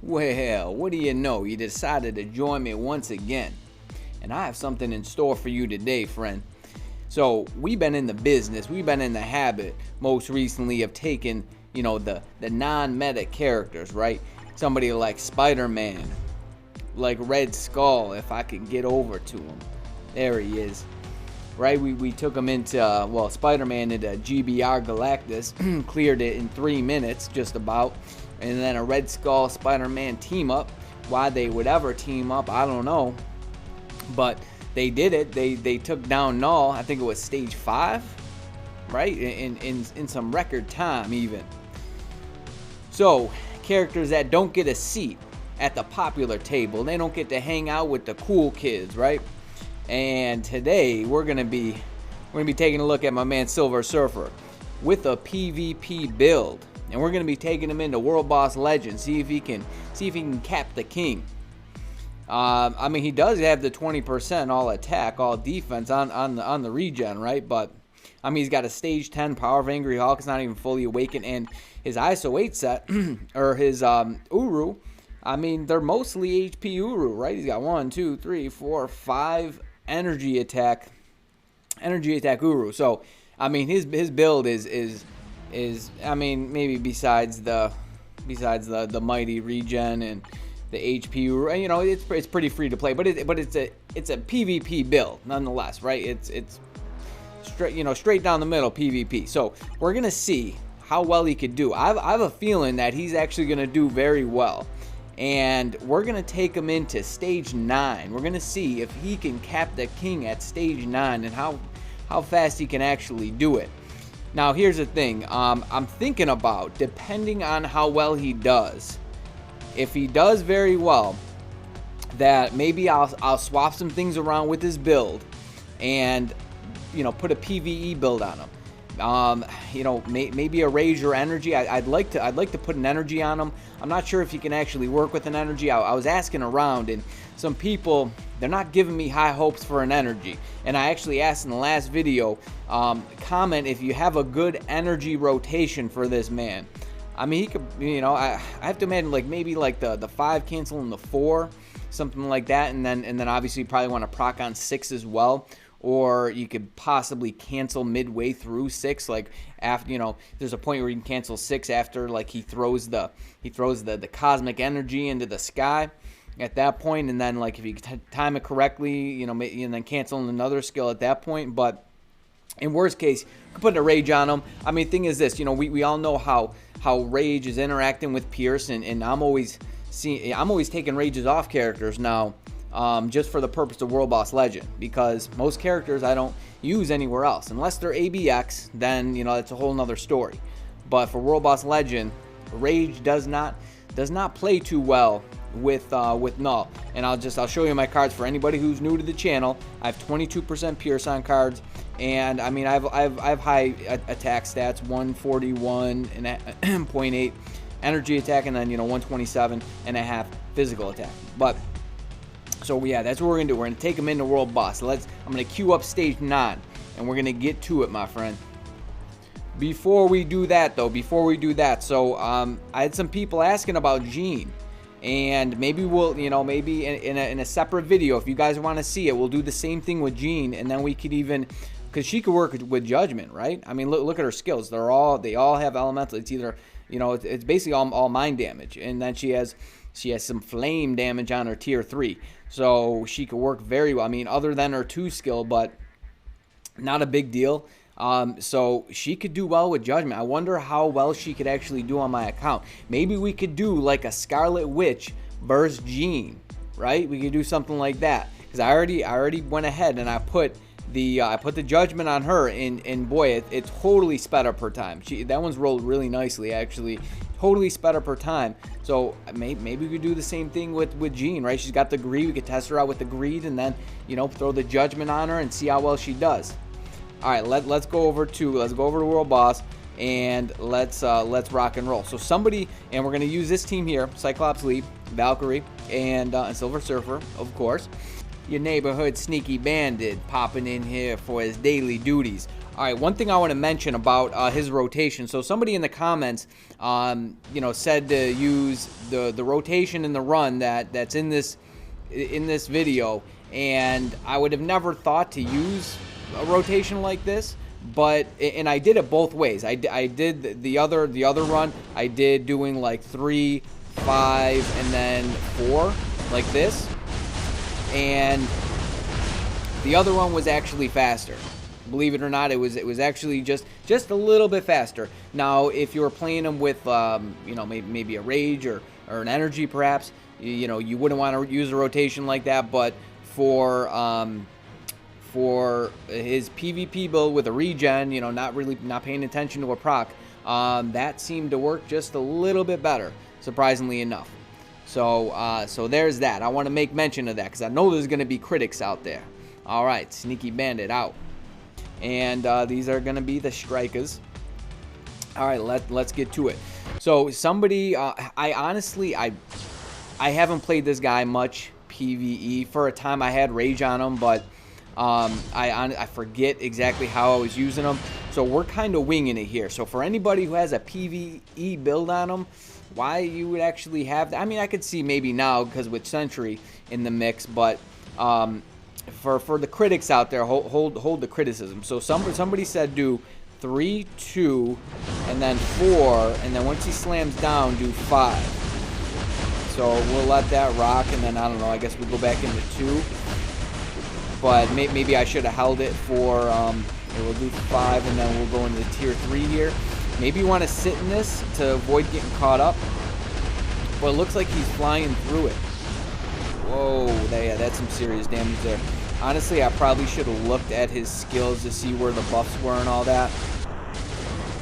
Well, what do you know? You decided to join me once again. And I have something in store for you today, friend. So, we've been in the business, we've been in the habit, most recently, of taking, the non-meta characters, right? Somebody like Spider-Man, like Red Skull, if I could get over to him. There he is. Right, we took him into, Spider-Man into GBR Galactus, cleared it in 3 minutes, just about. And then a Red Skull Spider-Man team up. Why they would ever team up, I don't know. But they did it. They took down KNULL. I think it was stage 5, right? In some record time even. So, characters that don't get a seat at the popular table. They don't get to hang out with the cool kids, right? And today we're gonna be taking a look at my man Surfer with a PvP build. And we're going to be taking him into World Boss Legend, see if he can cap the king. He does have the 20% all attack, all defense on the regen, right? But he's got a stage 10 power of Angry Hulk. It's not even fully awakened, and his ISO 8 set or his Uru. They're mostly HP Uru, right? He's got 1, 2, 3, 4, 5 energy attack Uru. So his build is maybe besides the mighty regen and the HP, it's pretty free to play, but it's a PvP build nonetheless, right? It's straight down the middle PvP. So we're gonna see how well he could do. I have a feeling that he's actually gonna do very well, and we're gonna take him into stage 9. We're gonna see if he can cap the king at stage 9 and how fast he can actually do it. Now, here's the thing. I'm thinking about, depending on how well he does, if he does very well, that maybe I'll swap some things around with his build and, put a PvE build on him. Maybe a raise your energy. I'd like to put an energy on him. I'm not sure if he can actually work with an energy. I was asking around, and some people, they're not giving me high hopes for an energy. And I actually asked in the last video, comment if you have a good energy rotation for this man. He could, I have to imagine maybe the 5 canceling the 4, something like that, and then obviously you probably want to proc on 6 as well. Or you could possibly cancel midway through 6, after, there's a point where you can cancel 6 after he throws the cosmic energy into the sky at that point, and then if you time it correctly, and then cancel another skill at that point. But in worst case, you can put a rage on him. Thing is this, we all know how rage is interacting with Pierce, and I'm always taking rages off characters now. Just for the purpose of World Boss Legend, because most characters I don't use anywhere else unless they're ABX. Then it's a whole nother story. But for World Boss Legend, rage does not play too well with KNULL. And I'll show you my cards for anybody who's new to the channel. I have 22% Pierce on cards, and I've high attack stats, 141.8 energy attack, and then 127.5 physical attack. But so yeah, that's what we're gonna do. We're gonna take him into World Boss. I'm gonna queue up stage 9, and we're gonna get to it, my friend. Before we do that, so I had some people asking about Jean, and maybe we'll, maybe in a separate video, if you guys want to see it, we'll do the same thing with Jean, and then we could even, because she could work with Judgment, right? Look at her skills. They all have elemental. It's either, it's basically all mind damage, and then she has some flame damage on her tier 3. So she could work very well. Other than her 2 skill, but not a big deal. So she could do well with Judgment. I wonder how well she could actually do on my account. Maybe we could do like a Scarlet Witch versus Jean, right? We could do something like that. Because I already went ahead and I put the Judgment on her, and boy, it totally sped up her time. That one's rolled really nicely, actually. Totally sped up her time. So maybe we could do the same thing with Jean, right? She's got the greed. We could test her out with the greed, and then throw the Judgment on her and see how well she does. All right, let's go over to World Boss, and let's rock and roll. So and we're gonna use this team here: Cyclops Lee, Valkyrie, and Silver Surfer, of course. Your neighborhood sneaky bandit popping in here for his daily duties. All right, one thing I want to mention about his rotation. So somebody in the comments, said to use the rotation and the run that's in this video, and I would have never thought to use a rotation like this. But I did it both ways. I did the other run. I did doing like 3, 5, and then 4 like this, and the other one was actually faster. Believe it or not, it was actually just a little bit faster. Now, if you were playing them with maybe a rage or an energy, perhaps you wouldn't want to use a rotation like that. But for his PvP build with a regen, not paying attention to a proc, that seemed to work just a little bit better, surprisingly enough. So there's that. I want to make mention of that because I know there's going to be critics out there. All right, Sneaky Bandit out. And these are going to be the strikers. All right, let's get to it. So somebody, I honestly haven't played this guy much PvE. For a time I had rage on him, but I forget exactly how I was using him. So we're kind of winging it here. So for anybody who has a PvE build on him, why you would actually have that? I mean, I could see maybe now because with Sentry in the mix, but for the critics out there, hold the criticism. So somebody said do 3, 2, and then 4, and then once he slams down, do 5. So we'll let that rock, and then I don't know. I guess we'll go back into 2. But maybe I should have held it for. We'll do 5, and then we'll go into tier 3 here. Maybe you want to sit in this to avoid getting caught up. But it looks like he's flying through it. Whoa, that's some serious damage there. Honestly, I probably should have looked at his skills to see where the buffs were and all that.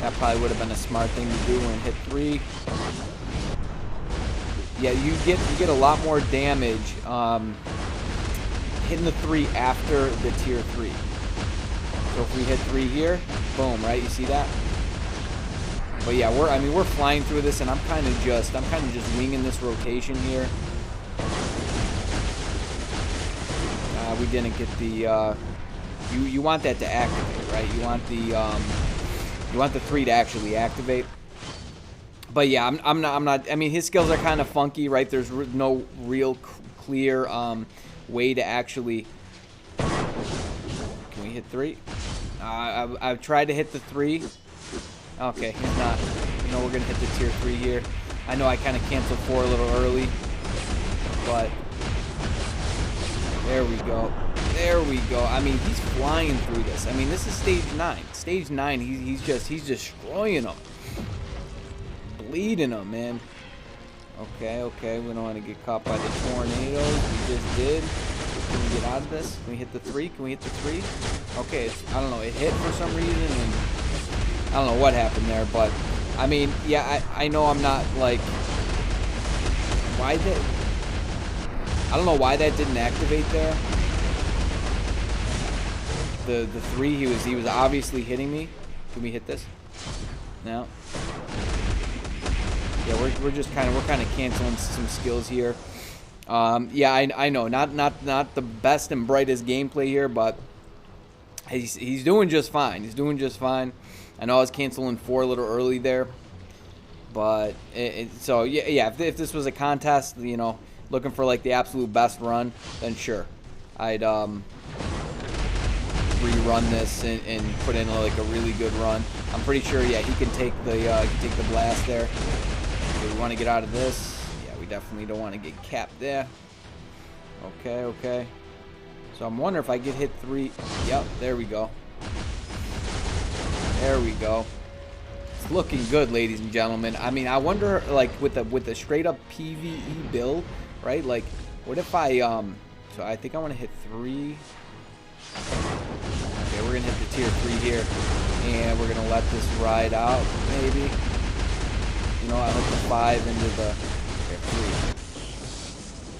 That probably would have been a smart thing to do and hit 3. Yeah, you get a lot more damage hitting the 3 after the tier 3. So if we hit 3 here, boom, right? You see that? But yeah, we're flying through this, and I'm kind of just winging this rotation here. We didn't get the you want that to activate, right? You want the 3 to actually activate. But yeah, I'm not. I mean, his skills are kind of funky, right? There's no real clear way to actually. Can we hit 3? I've tried to hit the 3. Okay, he's not. We're gonna hit the tier 3 here. I know I kind of canceled 4 a little early, but. There we go. There we go. I mean, he's flying through this. I mean, this is stage 9. Stage 9, he's destroying them. Bleeding them, man. Okay. We don't want to get caught by the tornadoes. We just did. Can we get out of this? Can we hit the 3? Can we hit the 3? Okay, I don't know. It hit for some reason, and I don't know what happened there, but I mean, yeah, I know I'm not like. Why did? I don't know why that didn't activate there. The 3, he was obviously hitting me. Can we hit this? No. Yeah, we're kind of canceling some skills here. Yeah, I know, not the best and brightest gameplay here, but he's doing just fine. He's doing just fine. I know I was canceling 4 a little early there, but so yeah. If this was a contest, looking for like the absolute best run, then sure, I'd rerun this and put in like a really good run. I'm pretty sure, yeah, he can take the blast there. Okay, we want to get out of this. Yeah, we definitely don't want to get capped there. Okay. So I'm wondering if I get hit 3. Yep, there we go. There we go. It's looking good, ladies and gentlemen. I mean, I wonder, like, with the straight up PvE build, right? Like, what if I so I think I want to hit 3. Okay, we're gonna hit the tier 3 here, and we're gonna let this ride out, maybe. I'll hit the 5 into the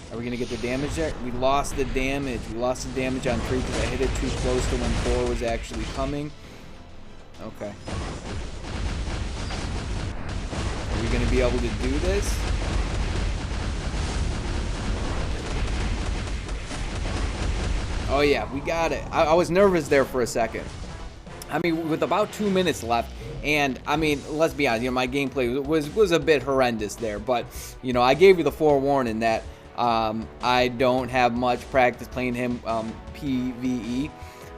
3. Are we gonna get the damage there? We lost the damage. We lost the damage on 3 because I hit it too close to when 4 was actually coming. Okay. Are we gonna be able to do this? Oh yeah, we got it. I was nervous there for a second. I mean, with about 2 minutes left, and I mean, let's be honest, my gameplay was a bit horrendous there, but I gave you the forewarning that I don't have much practice playing him PvE,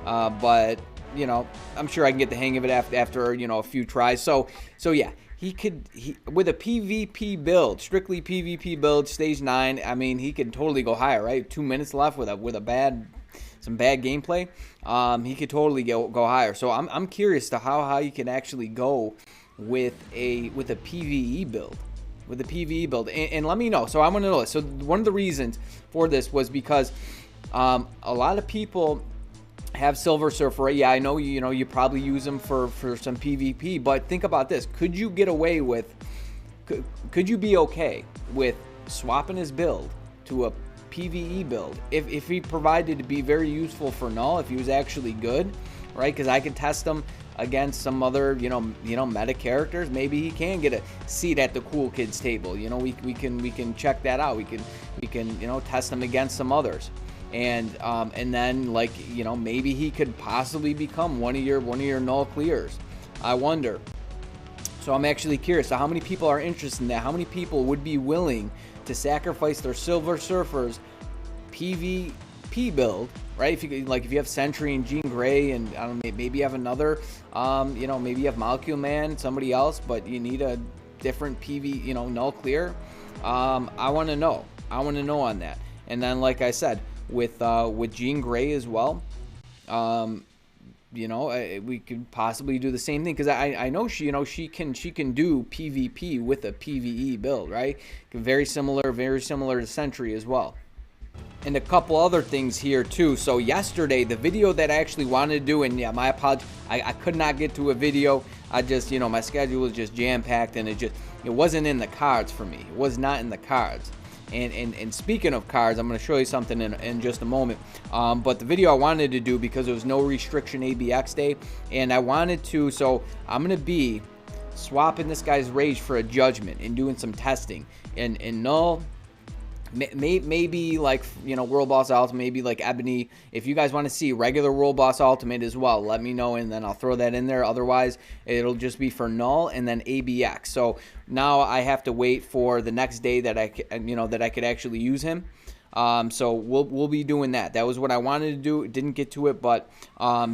but I'm sure I can get the hang of it after a few tries. So yeah, he with a PvP build, strictly PvP build, stage 9. I mean, he could totally go higher, right? 2 minutes left with some bad gameplay. He could totally go higher. So I'm curious to how you can actually go with a PvE build. And let me know. So I want to know this. So one of the reasons for this was because a lot of people have Silver Surfer. Yeah, I know you probably use them for some PvP, but think about this. Could you get away with could you be okay with swapping his build to a PvE build if he provided to be very useful for Null, if he was actually good, right? Because I could test him against some other meta characters. Maybe he can get a seat at the cool kids table. We can check that out. We can test him against some others, and then maybe he could possibly become one of your Null clears. I wonder. So I'm actually curious. So how many people are interested in that? How many people would be willing to sacrifice their Silver Surfer's PvP build, right? If you have Sentry and Jean Grey, and I don't know, maybe you have another, maybe you have Molecule Man, somebody else, but you need a different PV, Null clear. I want to know. On that. And then, like I said, with Jean Grey as well, we could possibly do the same thing, because I know she can do PvP with a PvE build, right? Very similar to Sentry as well. And a couple other things here too. So yesterday, the video that I actually wanted to do, and yeah, my apologies, I could not get to a video. I just, my schedule was just jam-packed, and it wasn't in the cards for me. It was not in the cards. And speaking of cards, I'm going to show you something in just a moment. But the video I wanted to do, because there was no restriction ABX day, and I wanted to, so I'm going to be swapping this guy's Rage for a Judgment and doing some testing. And Null, maybe like World Boss Ultimate, maybe like Ebony. If you guys want to see regular World Boss Ultimate as well, let me know, and then I'll throw that in there. Otherwise, it'll just be for Null and then ABX. So now I have to wait for the next day that I could actually use him. So we'll be doing that. That was what I wanted to do. Didn't get to it, but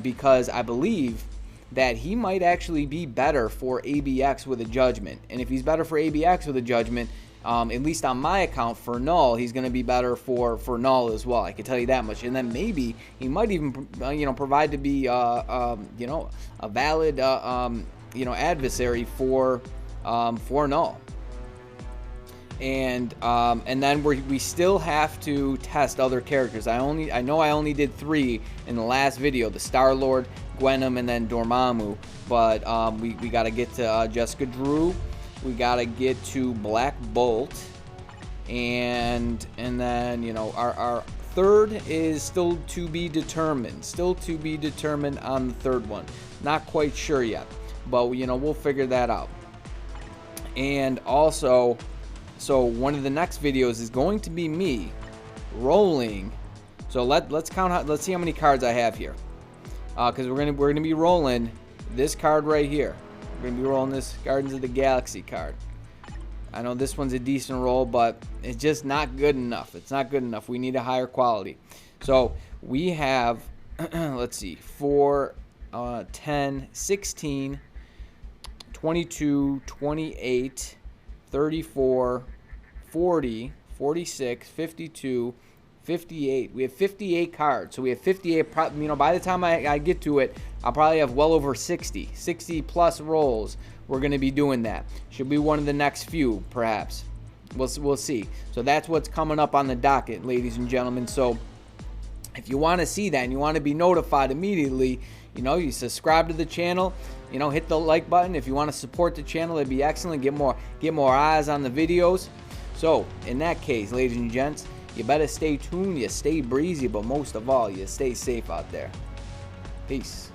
because I believe that he might actually be better for ABX with a Judgment. And if he's better for ABX with a Judgment, at least on my account for Null, he's going to be better for Null as well. I can tell you that much. And then maybe he might even provide to be a valid adversary for Null. And then we still have to test other characters. I know I only did 3 in the last video: the Star-Lord, Gwenom, and then Dormammu. But we got to get to Jessica Drew. We gotta get to Black Bolt, and then our third is still to be determined. On the third one. Not quite sure yet, but we'll figure that out. And also, so one of the next videos is going to be me rolling. So let's count out. Let's see how many cards I have here, because we're gonna be rolling this card right here. We're going to be rolling this Guardians of the Galaxy card. I know this one's a decent roll, but it's just not good enough. It's not good enough. We need a higher quality. So we have, let's see, 4, 10, 16, 22, 28, 34, 40, 46, 52, 58. We have 58 cards. So we have 58. By the time I get to it, I'll probably have well over 60 plus rolls. We're going to be doing that. Should be one of the next few, perhaps. We'll see. So that's what's coming up on the docket, ladies and gentlemen. So if you want to see that and you want to be notified immediately, you subscribe to the channel. Hit the like button. If you want to support the channel, it'd be excellent. Get more eyes on the videos. So in that case, ladies and gents, you better stay tuned, you stay breezy, but most of all, you stay safe out there. Peace.